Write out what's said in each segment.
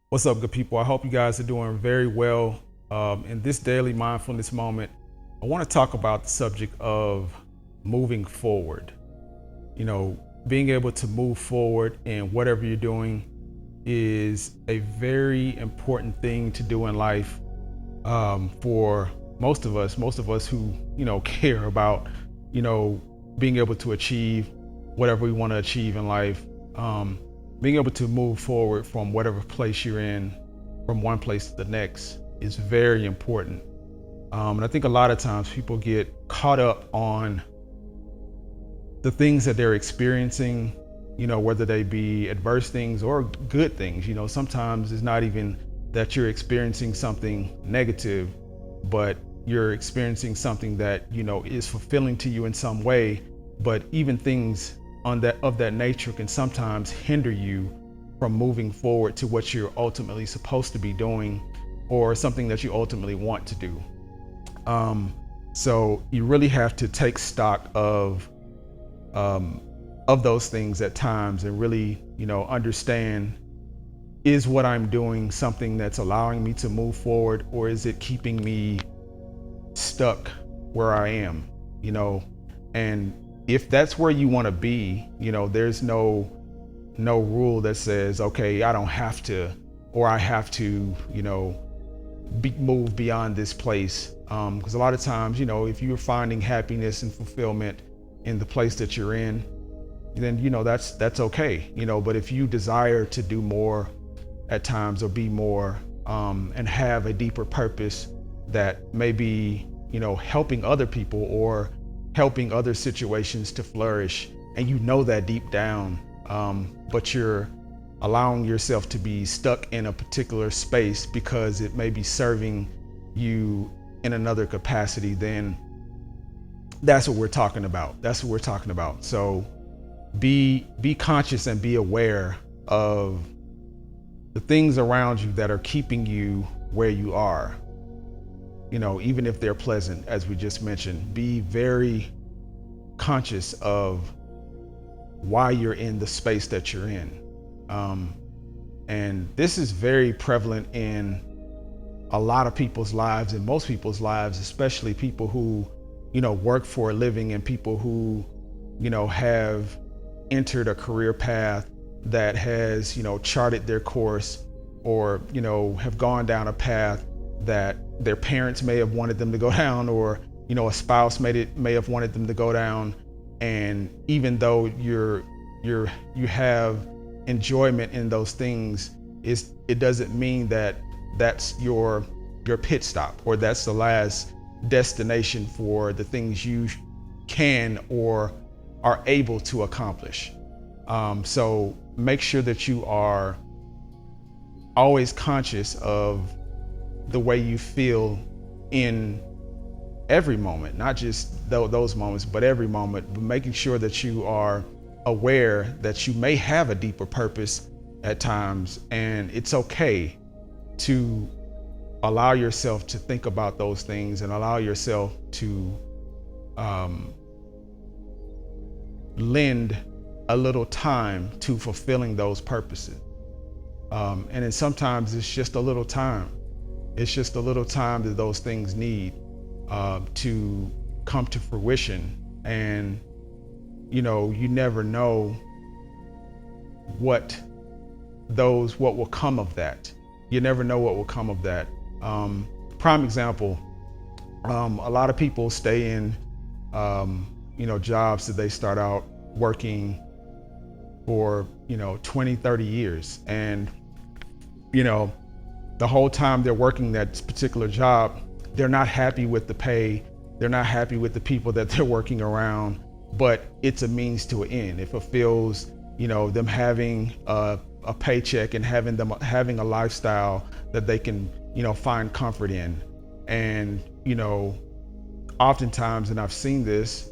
What's up, good people? I hope you guys are doing very well. In this daily mindfulness moment, I want to talk about the subject of moving forward. You know, being able to move forward in whatever you're doing is a very important thing to do in life for most of us who, care about, being able to achieve whatever we want to achieve in life. Being able to move forward from whatever place you're in, from one place to the next, is very important. And I think a lot of times people get caught up on the things that they're experiencing, whether they be adverse things or good things. Sometimes it's not even that you're experiencing something negative, but you're experiencing something that, is fulfilling to you in some way. But even things of that nature can sometimes hinder you from moving forward to what you're ultimately supposed to be doing, or something that you ultimately want to do. So you really have to take stock of those things at times and really, understand, is what I'm doing something that's allowing me to move forward, or is it keeping me stuck where I am? And if that's where you want to be, there's no rule that says, okay, I don't have to, or I have to, move beyond this place. Because a lot of times, if you're finding happiness and fulfillment in the place that you're in, then, that's okay. But if you desire to do more at times, or be more, and have a deeper purpose that may be, helping other people or helping other situations to flourish, and that deep down, but you're allowing yourself to be stuck in a particular space because it may be serving you in another capacity, then that's what we're talking about. So be conscious and be aware of the things around you that are keeping you where you are. Even if they're pleasant, as we just mentioned, be very conscious of why you're in the space that you're in. And this is very prevalent in a lot of people's lives, and most people's lives, especially people who, work for a living, and people who, have entered a career path that has, charted their course, or, have gone down a path that their parents may have wanted them to go down, or a spouse may have wanted them to go down. And even though you have enjoyment in those things, it doesn't mean that that's your pit stop, or that's the last destination for the things you can or are able to accomplish. So make sure that you are always conscious of the way you feel in every moment, not just those moments, but every moment, but making sure that you are aware that you may have a deeper purpose at times, and it's okay to allow yourself to think about those things and allow yourself to lend a little time to fulfilling those purposes. And then sometimes it's just a little time. It's just a little time that those things need to come to fruition. And, you never know what will come of that. You never know what will come of that. Prime example, a lot of people stay in, jobs that they start out working for, 20, 30 years. And, the whole time they're working that particular job, they're not happy with the pay. They're not happy with the people that they're working around, but it's a means to an end. It fulfills, them having a paycheck and having a lifestyle that they can, find comfort in. And, oftentimes, and I've seen this,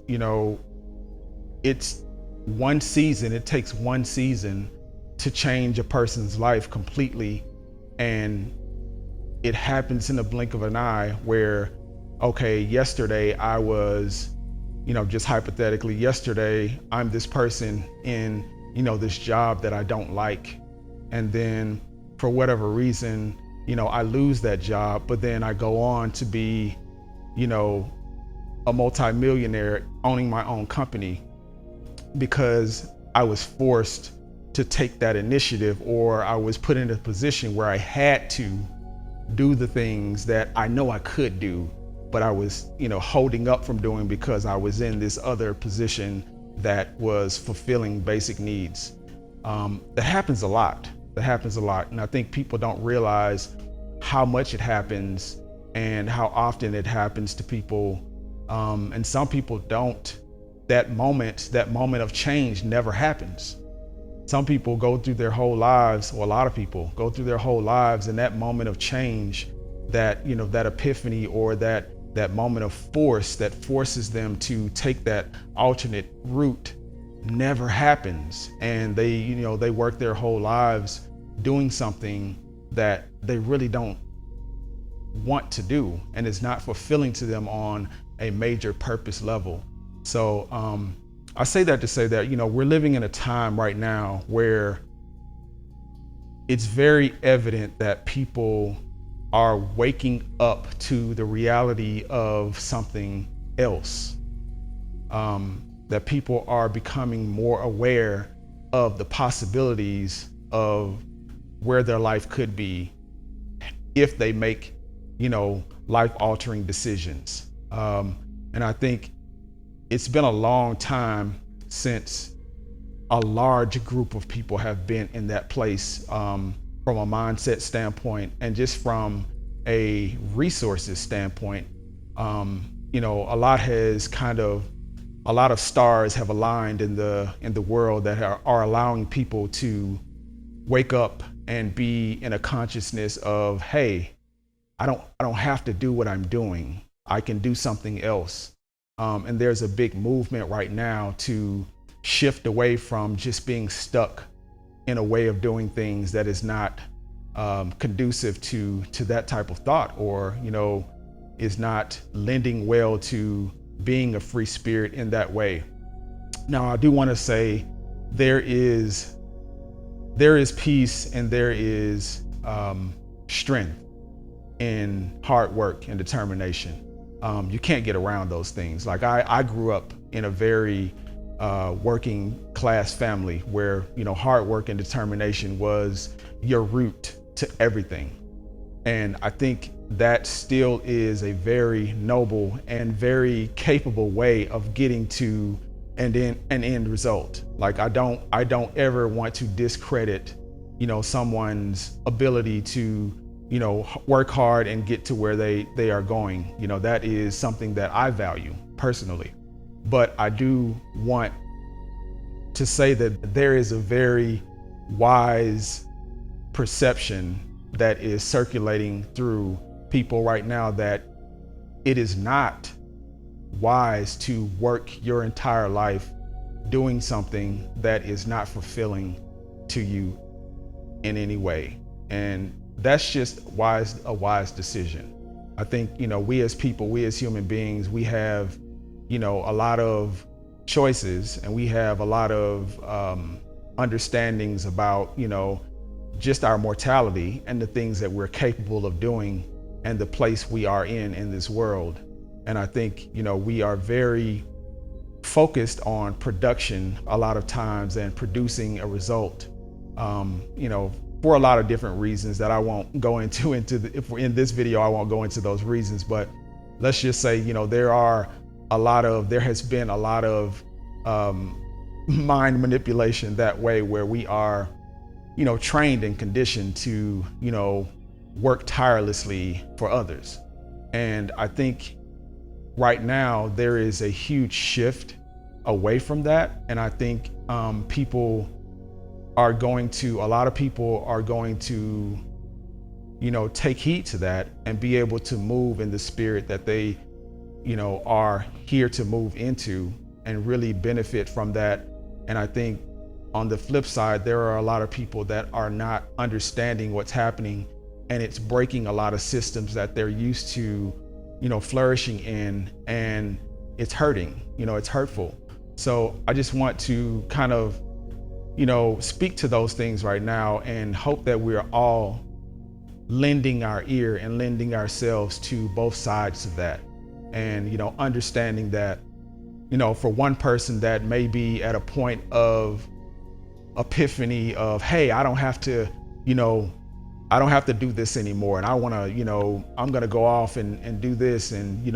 it's one season. It takes one season to change a person's life completely. And it happens in the blink of an eye, where, okay, yesterday I was, just hypothetically, yesterday I'm this person in, this job that I don't like. And then for whatever reason, I lose that job, but then I go on to be, a multimillionaire owning my own company because I was forced to take that initiative, or I was put in a position where I had to do the things that I know I could do, but I was, holding up from doing because I was in this other position that was fulfilling basic needs. That happens a lot. And I think people don't realize how much it happens and how often it happens to people. And some people don't. That moment of change never happens. Some people go through their whole lives, or a lot of people go through their whole lives, and that moment of change, that epiphany, or that moment of force that forces them to take that alternate route never happens. And they work their whole lives doing something that they really don't want to do, and it's not fulfilling to them on a major purpose level. So I say that to say that, we're living in a time right now where it's very evident that people are waking up to the reality of something else. That people are becoming more aware of the possibilities of where their life could be if they make, life-altering decisions. And I think it's been a long time since a large group of people have been in that place, from a mindset standpoint and just from a resources standpoint. A lot of stars have aligned in the world that are allowing people to wake up and be in a consciousness of, hey, I don't have to do what I'm doing. I can do something else. And there's a big movement right now to shift away from just being stuck in a way of doing things that is not conducive to that type of thought, or is not lending well to being a free spirit in that way. Now, I do want to say there is peace and there is strength in hard work and determination. You can't get around those things. Like I grew up in a very working class family where, hard work and determination was your root to everything. And I think that still is a very noble and very capable way of getting to an end result. Like I don't ever want to discredit, someone's ability to, work hard and get to where they are going. That is something that I value personally. But I do want to say that there is a very wise perception that is circulating through people right now that it is not wise to work your entire life doing something that is not fulfilling to you in any way. And that's just a wise decision. I think, we as people, we as human beings, we have, a lot of choices, and we have a lot of understandings about, just our mortality and the things that we're capable of doing and the place we are in this world. And I think, we are very focused on production a lot of times and producing a result, for a lot of different reasons that I won't go into if we're in this video, I won't go into those reasons. But let's just say, there has been a lot of mind manipulation that way, where we are, trained and conditioned to, work tirelessly for others. And I think right now there is a huge shift away from that. And I think a lot of people are going to, take heed to that and be able to move in the spirit that they, are here to move into and really benefit from that. And I think on the flip side, there are a lot of people that are not understanding what's happening, and it's breaking a lot of systems that they're used to, flourishing in, and it's hurting, it's hurtful. So I just want to kind of speak to those things right now and hope that we're all lending our ear and lending ourselves to both sides of that. And, understanding that, for one person that may be at a point of epiphany of, hey, I don't have to do this anymore. And I want to, I'm going to go off and do this. And,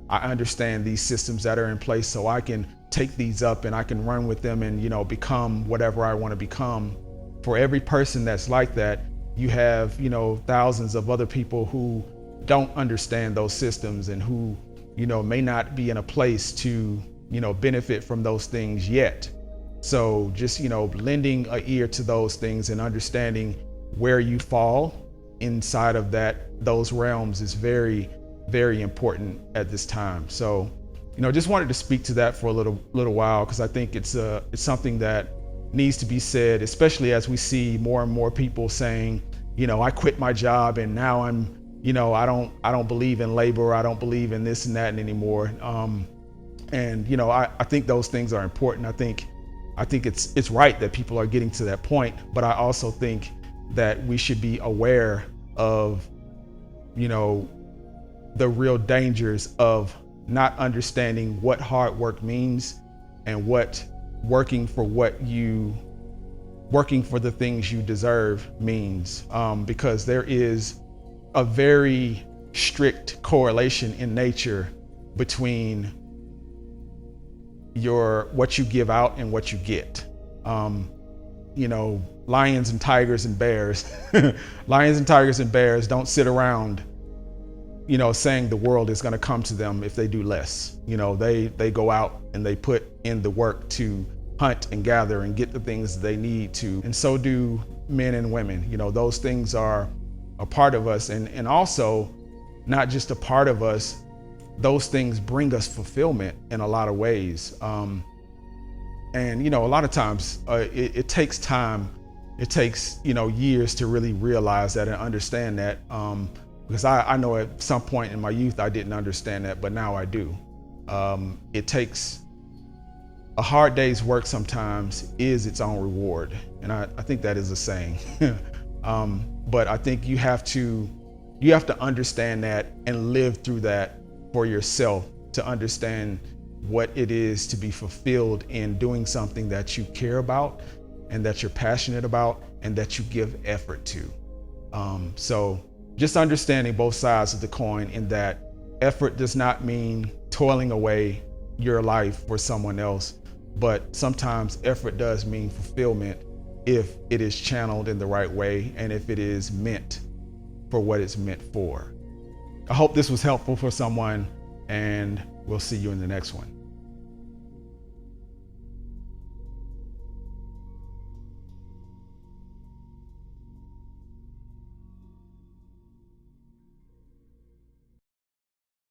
I understand these systems that are in place, so I can take these up and I can run with them and, become whatever I want to become. For every person that's like that, you have, thousands of other people who don't understand those systems and who, may not be in a place to, benefit from those things yet. So just, lending an ear to those things and understanding where you fall inside of those realms is very, very important at this time. So, just wanted to speak to that for a little while, because I think it's something that needs to be said, especially as we see more and more people saying, I quit my job and now I'm, I don't believe in labor. I don't believe in this and that anymore. And I think those things are important. I think it's right that people are getting to that point, but I also think that we should be aware of, the real dangers of not understanding what hard work means and what working for the things you deserve means, because there is a very strict correlation in nature between what you give out and what you get. Lions and tigers and bears, don't sit around, saying the world is going to come to them if they do less. They go out and they put in the work to hunt and gather and get the things they need to. And so do men and women. Those things are a part of us, and also not just a part of us, those things bring us fulfillment in a lot of ways. And a lot of times it takes time. It takes years to really realize that and understand that, because I know at some point in my youth I didn't understand that, but now I do. It takes a hard day's work sometimes is its own reward, and I think that is a saying. But I think you have to understand that and live through that for yourself, to understand what it is to be fulfilled in doing something that you care about and that you're passionate about and that you give effort to. So just understanding both sides of the coin, in that effort does not mean toiling away your life for someone else, but sometimes effort does mean fulfillment if it is channeled in the right way and if it is meant for what it's meant for. I hope this was helpful for someone, and we'll see you in the next one.